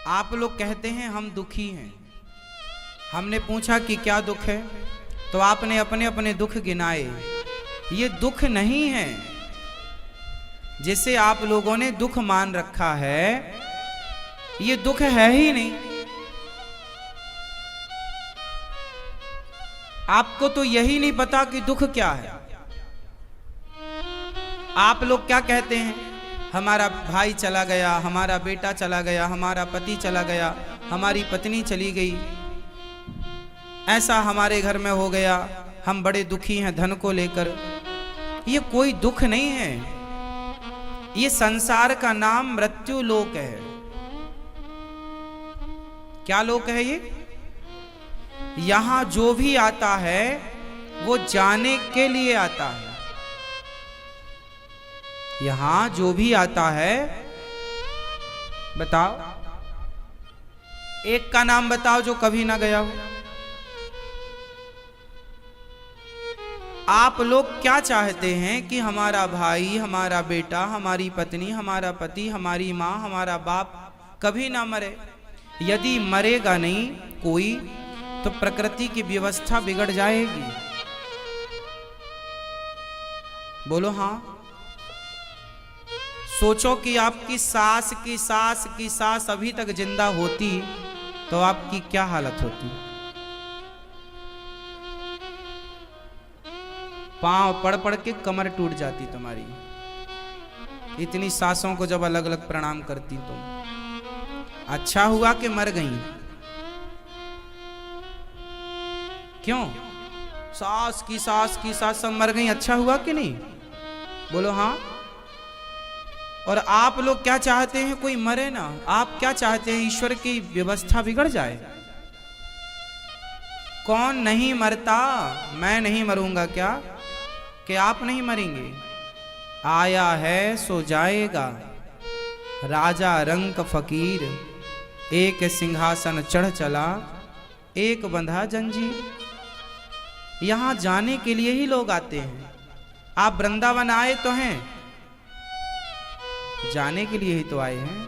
आप लोग कहते हैं हम दुखी हैं। हमने पूछा कि क्या दुख है, तो आपने अपने अपने दुख गिनाए। ये दुख नहीं है जिसे आप लोगों ने दुख मान रखा है, ये दुख है ही नहीं। आपको तो यही नहीं पता कि दुख क्या है। आप लोग क्या कहते हैं, हमारा भाई चला गया, हमारा बेटा चला गया, हमारा पति चला गया, हमारी पत्नी चली गई, ऐसा हमारे घर में हो गया, हम बड़े दुखी हैं धन को लेकर। ये कोई दुख नहीं है, ये संसार का नाम मृत्यु लोक है। क्या लोक है ये? यहां जो भी आता है वो जाने के लिए आता है। यहां जो भी आता है, बताओ एक का नाम बताओ जो कभी ना गया हो। आप लोग क्या चाहते हैं कि हमारा भाई, हमारा बेटा, हमारी पत्नी, हमारा पति, हमारी माँ, हमारा बाप कभी ना मरे। यदि मरेगा नहीं कोई तो प्रकृति की व्यवस्था बिगड़ जाएगी। बोलो हाँ। सोचो कि आपकी सास की सास की सास अभी तक जिंदा होती तो आपकी क्या हालत होती। पांव पड़ पड़ के कमर टूट जाती तुम्हारी, इतनी सासों को जब अलग अलग प्रणाम करती तुम। अच्छा हुआ कि मर गई। क्यों? सास की सास की सास सब मर गई, अच्छा हुआ कि नहीं? बोलो हाँ। और आप लोग क्या चाहते हैं, कोई मरे ना। आप क्या चाहते हैं, ईश्वर की व्यवस्था बिगड़ जाए। कौन नहीं मरता? मैं नहीं मरूंगा क्या? कि आप नहीं मरेंगे? आया है सो जाएगा, राजा रंक फकीर, एक सिंहासन चढ़ चला, एक बंधा जंजीर। यहां जाने के लिए ही लोग आते हैं। आप वृंदावन आए तो हैं, जाने के लिए ही तो आए हैं।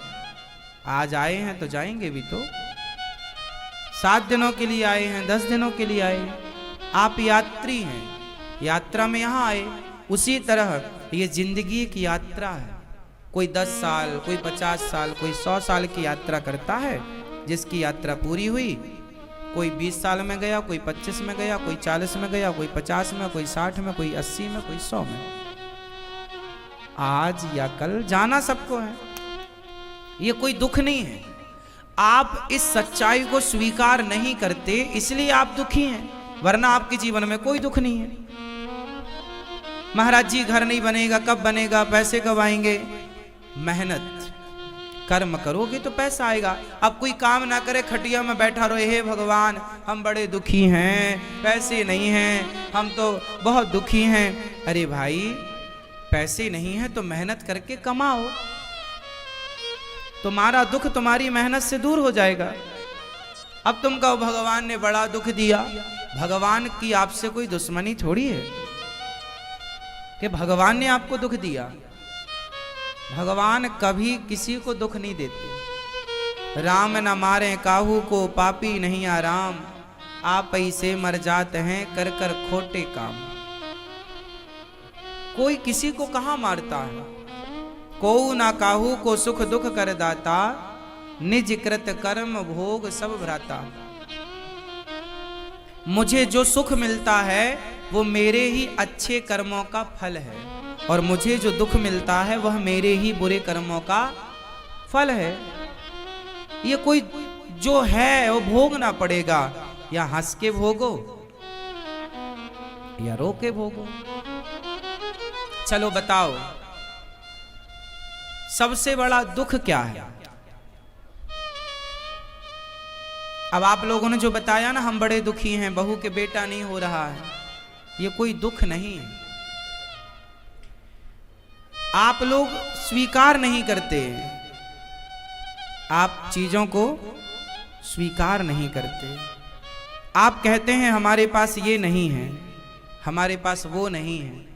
आज आए हैं तो जाएंगे भी तो। 7 दिनों के लिए आए हैं, 10 दिनों के लिए आए हैं। आप यात्री हैं, यात्रा में यहां आए। उसी तरह ये जिंदगी की यात्रा है। कोई 10 साल, कोई 50 साल, कोई 100 साल की यात्रा करता है। जिसकी यात्रा पूरी हुई, कोई 20 साल में गया, कोई 25 में गया, कोई 40 में गया, कोई 50 में, कोई 60 में, कोई 80 में, कोई 100 में। आज या कल जाना सबको है। ये कोई दुख नहीं है। आप इस सच्चाई को स्वीकार नहीं करते, इसलिए आप दुखी हैं, वरना आपके जीवन में कोई दुख नहीं है। महाराज जी घर नहीं बनेगा, कब बनेगा, पैसे कब आएंगे? मेहनत कर्म करोगे तो पैसा आएगा। अब कोई काम ना करे, खटिया में बैठा रहे, हे भगवान हम बड़े दुखी हैं, पैसे नहीं हैं, हम तो बहुत दुखी हैं। अरे भाई पैसे नहीं है तो मेहनत करके कमाओ, तुम्हारा दुख तुम्हारी मेहनत से दूर हो जाएगा। अब तुम कहो भगवान ने बड़ा दुख दिया। भगवान की आपसे कोई दुश्मनी थोड़ी है कि भगवान ने आपको दुख दिया। भगवान कभी किसी को दुख नहीं देते। राम न मारे काहू को, पापी नहीं आराम, आप ही से मर जाते हैं कर कर खोटे काम। कोई किसी को कहां मारता है। को ना काहू को सुख दुख कर दाता, निज कृत कर्म भोग सब भ्राता। मुझे जो सुख मिलता है वो मेरे ही अच्छे कर्मों का फल है, और मुझे जो दुख मिलता है वह मेरे ही बुरे कर्मों का फल है। ये कोई जो है वो भोगना पड़ेगा, या हंस के भोगो या रो के भोगो। चलो बताओ सबसे बड़ा दुख क्या है? अब आप लोगों ने जो बताया ना, हम बड़े दुखी हैं, बहू के बेटा नहीं हो रहा है, ये कोई दुख नहीं है। आप लोग स्वीकार नहीं करते, आप चीजों को स्वीकार नहीं करते। आप कहते हैं हमारे पास ये नहीं है, हमारे पास वो नहीं है।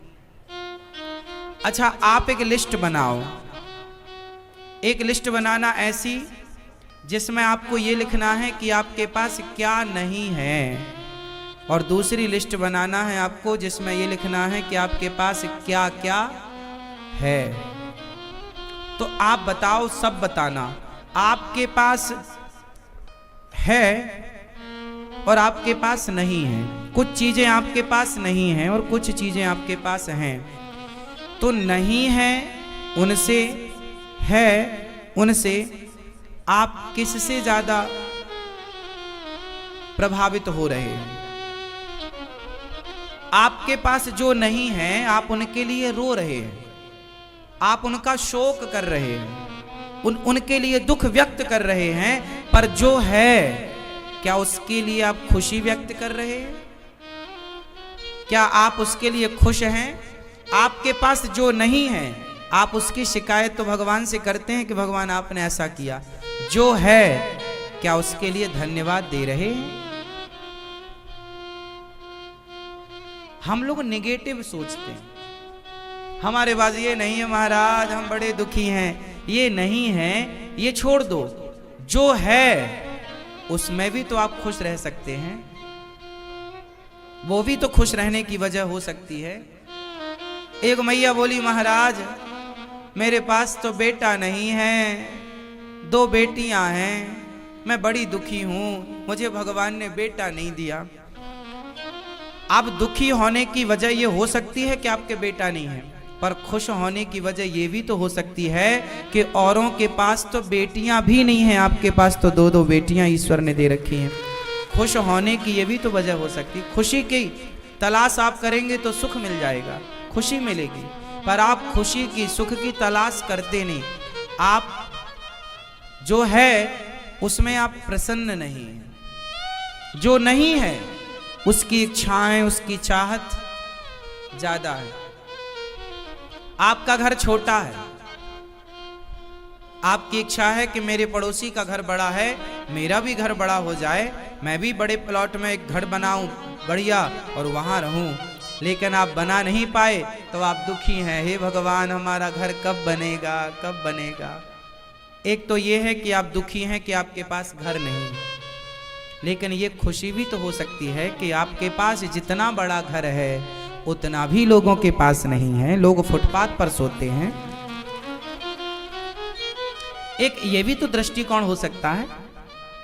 अच्छा आप एक लिस्ट बनाओ। एक लिस्ट बनाना ऐसी जिसमें आपको ये लिखना है कि आपके पास क्या नहीं है, और दूसरी लिस्ट बनाना है आपको जिसमें ये लिखना है कि आपके पास क्या क्या है। तो आप बताओ, सब बताना, आपके पास है और आपके पास नहीं है। कुछ चीजें आपके पास नहीं हैं और कुछ चीजें आपके पास हैं। तो नहीं है उनसे, है उनसे आप किससे ज्यादा प्रभावित हो रहे हैं? आपके पास जो नहीं है आप उनके लिए रो रहे हैं, आप उनका शोक कर रहे हैं, उनके लिए दुख व्यक्त कर रहे हैं। पर जो है, क्या उसके लिए आप खुशी व्यक्त कर रहे हैं? क्या आप उसके लिए खुश हैं? आपके पास जो नहीं है आप उसकी शिकायत तो भगवान से करते हैं कि भगवान आपने ऐसा किया। जो है, क्या उसके लिए धन्यवाद दे रहे हैं? हम लोग नेगेटिव सोचते हैं, हमारे पास ये नहीं है महाराज, हम बड़े दुखी हैं, ये नहीं है, ये छोड़ दो। जो है उसमें भी तो आप खुश रह सकते हैं, वो भी तो खुश रहने की वजह हो सकती है। एक मैया बोली, महाराज मेरे पास तो बेटा नहीं है, 2 बेटियां हैं, मैं बड़ी दुखी हूं, मुझे भगवान ने बेटा नहीं दिया। आप दुखी होने की वजह ये हो सकती है कि आपके बेटा नहीं है, पर खुश होने की वजह ये भी तो हो सकती है कि औरों के पास तो बेटियां भी नहीं हैं, आपके पास तो 2-2 बेटियां ईश्वर ने दे रखी हैं। खुश होने की ये भी तो वजह हो सकती है। खुशी की तलाश आप करेंगे तो सुख मिल जाएगा, खुशी मिलेगी, पर आप खुशी की, सुख की तलाश करते नहीं। आप जो है उसमें आप प्रसन्न नहीं हैं। जो नहीं है उसकी इच्छाएं, उसकी चाहत ज्यादा है। आपका घर छोटा है, आपकी इच्छा है कि मेरे पड़ोसी का घर बड़ा है, मेरा भी घर बड़ा हो जाए, मैं भी बड़े प्लॉट में एक घर बनाऊं बढ़िया और वहां रहूं। लेकिन आप बना नहीं पाए तो आप दुखी हैं, हे भगवान हमारा घर कब बनेगा, कब बनेगा। एक तो ये है कि आप दुखी हैं कि आपके पास घर नहीं है, लेकिन ये खुशी भी तो हो सकती है कि आपके पास जितना बड़ा घर है उतना भी लोगों के पास नहीं है, लोग फुटपाथ पर सोते हैं। एक ये भी तो दृष्टिकोण हो सकता है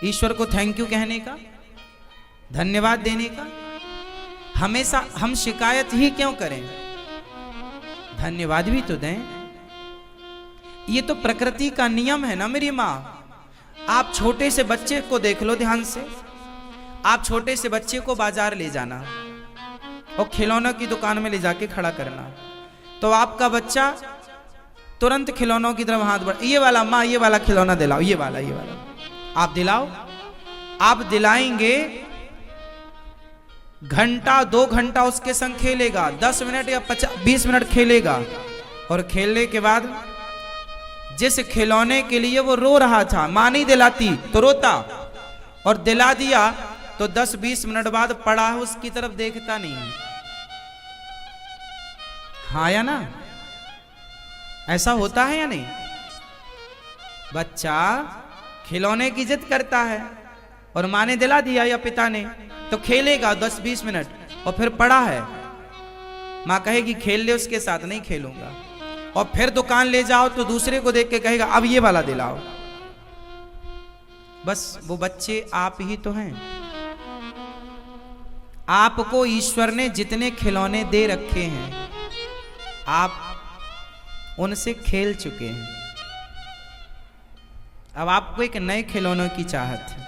ईश्वर को थैंक यू कहने का, धन्यवाद देने का। हमेशा हम शिकायत ही क्यों करें, धन्यवाद भी तो दें। ये तो प्रकृति का नियम है ना मेरी माँ। आप छोटे से बच्चे को देख लो ध्यान से, आप छोटे से बच्चे को बाजार ले जाना और खिलौनों की दुकान में ले जाके खड़ा करना, तो आपका बच्चा तुरंत खिलौनों की तरफ हाथ बढ़ा, ये वाला माँ, ये वाला खिलौना दिलाओ, ये वाला, ये वाला आप दिलाओ। आप दिलाएंगे, घंटा 2 घंटा उसके संग खेलेगा, 10 मिनट या 20 मिनट खेलेगा, और खेलने के बाद जिस खिलौने के लिए वो रो रहा था, मां नहीं दिलाती तो रोता, और दिला दिया तो 10-20 मिनट बाद पड़ा है उसकी तरफ देखता नहीं है। हाँ या ना, ऐसा होता है या नहीं? बच्चा खिलौने की जिद करता है और मां ने दिला दिया या पिता ने, तो खेलेगा 10-20 मिनट और फिर पड़ा है, मां कहेगी खेल ले उसके साथ, नहीं खेलूंगा, और फिर दुकान ले जाओ तो दूसरे को देख के कहेगा अब ये वाला दिलाओ। बस वो बच्चे आप ही तो हैं। आपको ईश्वर ने जितने खिलौने दे रखे हैं आप उनसे खेल चुके हैं, अब आपको एक नए खिलौनों की चाहत है,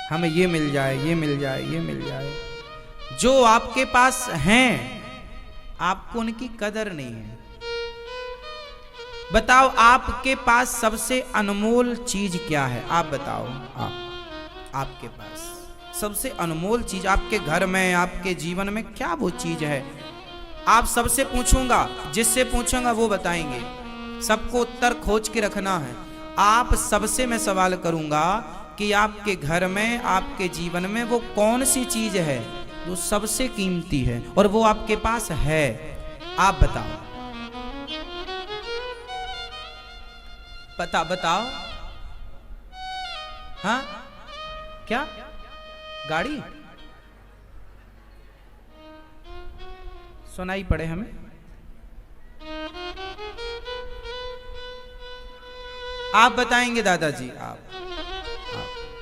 हमें ये मिल जाए, ये मिल जाए, ये मिल जाए। जो आपके पास हैं आपको उनकी कदर नहीं है। बताओ आपके पास सबसे अनमोल चीज क्या है? आप बताओ, आपके पास सबसे अनमोल चीज आपके घर में, आपके जीवन में क्या वो चीज है? आप सबसे पूछूंगा, जिससे पूछूंगा वो बताएंगे, सबको उत्तर खोज के रखना है। आप सबसे मैं सवाल करूंगा कि आपके घर में, आपके जीवन में वो कौन सी चीज है जो सबसे कीमती है और वो आपके पास है? आप बताओ, बताओ। हाँ क्या गाड़ी सुनाई पड़े हमें? आप बताएंगे दादाजी, आप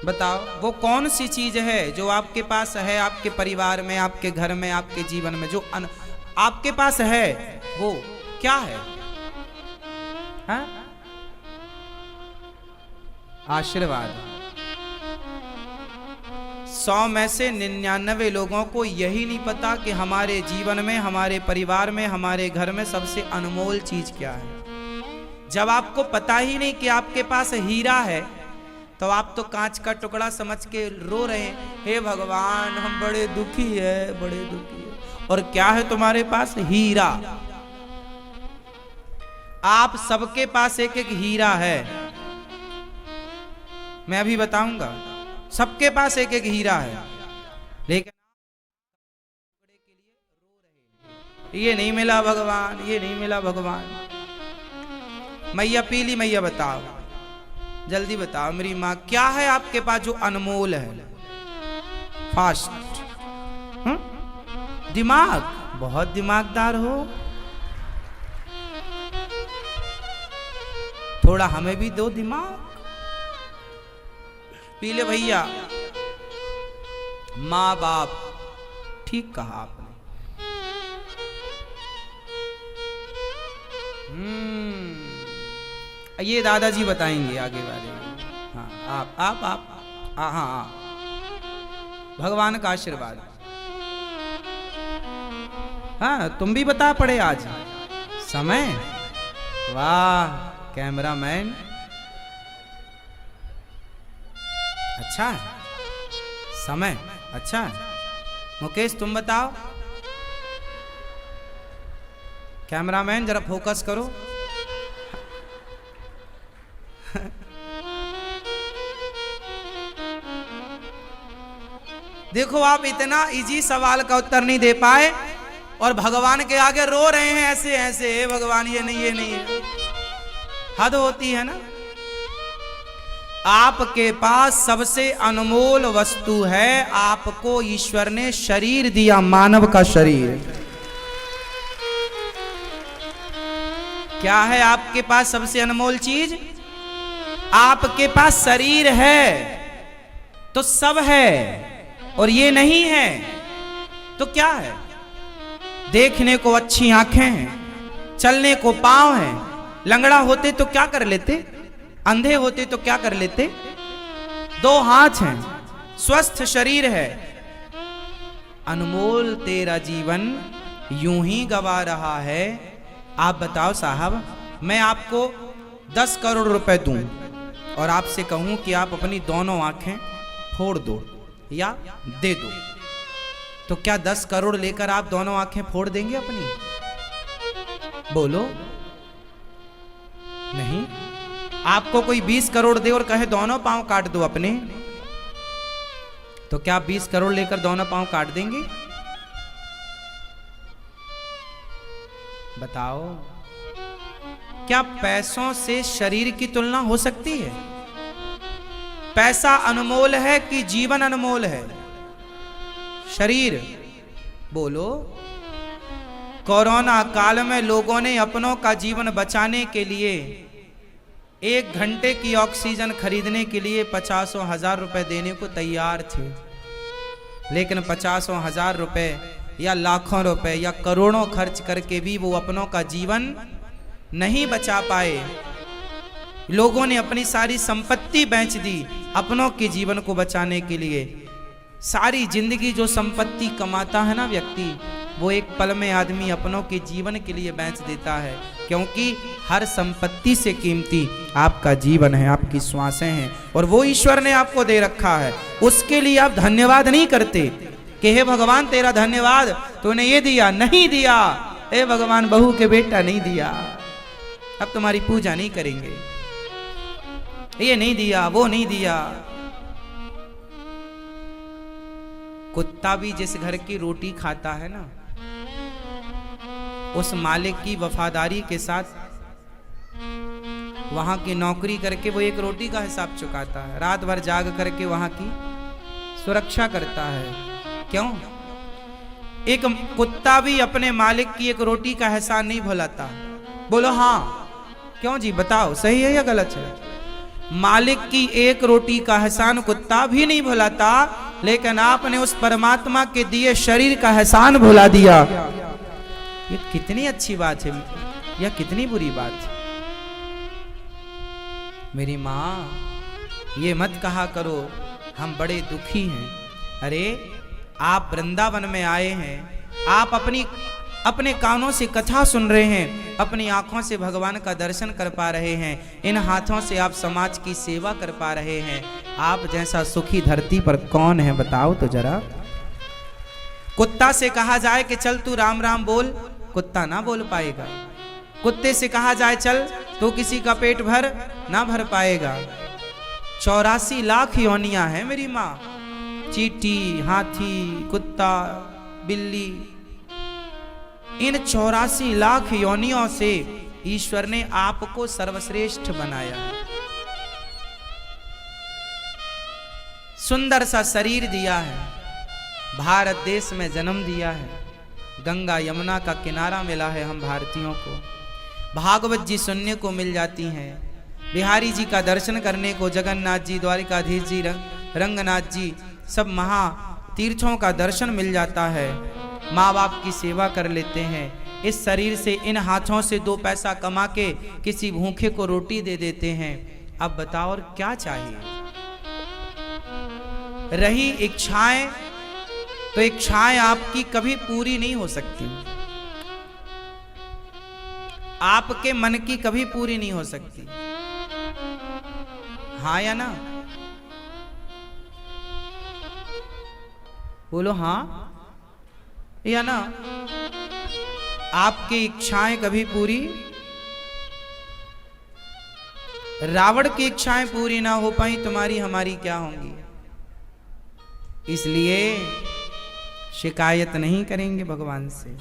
बताओ वो कौन सी चीज है जो आपके पास है, आपके परिवार में, आपके घर में, आपके जीवन में, जो आपके पास है, वो क्या है? हाँ? आशीर्वाद। 100 में से 99 लोगों को यही नहीं पता कि हमारे जीवन में, हमारे परिवार में, हमारे घर में सबसे अनमोल चीज क्या है। जब आपको पता ही नहीं कि आपके पास हीरा है, तो आप तो कांच का टुकड़ा समझ के रो रहे हैं, हे भगवान हम बड़े दुखी है, बड़े दुखी है। और क्या है तुम्हारे पास? हीरा। आप सबके पास एक एक हीरा है, मैं अभी बताऊंगा। सबके पास एक एक हीरा है, लेकिन ये नहीं मिला भगवान, ये नहीं मिला भगवान। मैया पीली मैया बताओ, जल्दी बताओ मेरी माँ, क्या है आपके पास जो अनमोल है? फास्ट। दिमाग, बहुत दिमागदार हो। थोड़ा हमें भी दो दिमाग। पीले भैया, माँ बाप, ठीक कहा आपने। ये दादाजी बताएंगे आगे वाले। हाँ आप हाँ भगवान का आशीर्वाद। हाँ तुम भी बता पड़े आज समय। वाह कैमरामैन, अच्छा है समय, अच्छा है। मुकेश तुम बताओ। कैमरामैन जरा फोकस करो। देखो आप इतना इजी सवाल का उत्तर नहीं दे पाए और भगवान के आगे रो रहे हैं ऐसे ऐसे, हे भगवान ये नहीं, ये नहीं है। हद होती है ना। आपके पास सबसे अनमोल वस्तु है, आपको ईश्वर ने शरीर दिया, मानव का शरीर। क्या है आपके पास सबसे अनमोल चीज? आपके पास शरीर है तो सब है, और ये नहीं है तो क्या है? देखने को अच्छी आंखें हैं, चलने को पांव हैं, लंगड़ा होते तो क्या कर लेते, अंधे होते तो क्या कर लेते, 2 हाथ हैं, स्वस्थ शरीर है। अनमोल तेरा जीवन यूं ही गवा रहा है। आप बताओ साहब, मैं आपको 10 करोड़ रुपए दूं और आपसे कहूं कि आप अपनी दोनों आंखें फोड़ दो या दे दो, तो क्या 10 करोड़ लेकर आप दोनों आंखें फोड़ देंगे अपनी? बोलो नहीं। आपको कोई 20 करोड़ दे और कहे दोनों पांव काट दो अपने, तो क्या 20 करोड़ लेकर दोनों पांव काट देंगे? बताओ, क्या पैसों से शरीर की तुलना हो सकती है? पैसा अनमोल है कि जीवन अनमोल है? शरीर। बोलो। कोरोना काल में लोगों ने अपनों का जीवन बचाने के लिए 1 घंटे की ऑक्सीजन खरीदने के लिए 50,000 रुपए देने को तैयार थे, लेकिन 50,000 रुपए या लाखों रुपए या करोड़ों खर्च करके भी वो अपनों का जीवन नहीं बचा पाए। लोगों ने अपनी सारी संपत्ति बेच दी अपनों के जीवन को बचाने के लिए। सारी जिंदगी जो संपत्ति कमाता है ना व्यक्ति, वो एक पल में आदमी अपनों के जीवन के लिए बेच देता है, क्योंकि हर संपत्ति से कीमती आपका जीवन है, आपकी श्वासें हैं, और वो ईश्वर ने आपको दे रखा है। उसके लिए आप धन्यवाद नहीं करते कि हे भगवान तेरा धन्यवाद, तूने ये दिया, नहीं दिया, हे भगवान बहू के बेटा नहीं दिया, अब तुम्हारी पूजा नहीं करेंगे, ये नहीं दिया, वो नहीं दिया। कुत्ता भी जिस घर की रोटी खाता है ना, उस मालिक की वफादारी के साथ वहाँ की नौकरी करके वो एक रोटी का हिसाब चुकाता है, रात भर जाग करके वहाँ की सुरक्षा करता है। क्यों? एक कुत्ता भी अपने मालिक की एक रोटी का एहसान नहीं भुलाता। बोलो हाँ, क्यों जी, बताओ सही है या गलत है? मालिक की एक रोटी का एहसान कुत्ता भी नहीं भुलाता, लेकिन आपने उस परमात्मा के दिए शरीर का एहसान भुला दिया। ये कितनी अच्छी बात है या कितनी बुरी बात है? मेरी माँ, ये मत कहा करो हम बड़े दुखी हैं। अरे आप वृंदावन में आए हैं, आप अपने कानों से कथा सुन रहे हैं, अपनी आंखों से भगवान का दर्शन कर पा रहे हैं, इन हाथों से आप समाज की सेवा कर पा रहे हैं। आप जैसा सुखी धरती पर कौन है बताओ तो जरा। कुत्ता से कहा जाए कि चल तू राम राम बोल, कुत्ता ना बोल पाएगा। कुत्ते से कहा जाए चल तो किसी का पेट भर ना भर पाएगा। 84 लाख योनियां हैं मेरी माँ, चींटी, हाथी, कुत्ता, बिल्ली, इन 84 लाख योनियों से ईश्वर ने आपको सर्वश्रेष्ठ बनाया है। सुंदर सा शरीर दिया है, भारत देश में जन्म दिया है, गंगा यमुना का किनारा मिला है हम भारतीयों को, भागवत जी सुनने को मिल जाती हैं, बिहारी जी का दर्शन करने को, जगन्नाथ जी, द्वारिकाधीश जी, रंगनाथ जी, सब महा तीर्थों का दर्शन मिल जाता है। माँ बाप की सेवा कर लेते हैं, इस शरीर से, इन हाथों से 2 पैसा कमा के किसी भूखे को रोटी दे देते हैं। अब बताओ और क्या चाहिए? रही इच्छाएं, तो इच्छाएं आपकी कभी पूरी नहीं हो सकती, आपके मन की कभी पूरी नहीं हो सकती। हाँ या ना? बोलो हाँ या ना? आपकी इच्छाएं कभी पूरी, रावण की इच्छाएं पूरी ना हो पाई, तुम्हारी हमारी क्या होंगी? इसलिए शिकायत नहीं करेंगे भगवान से।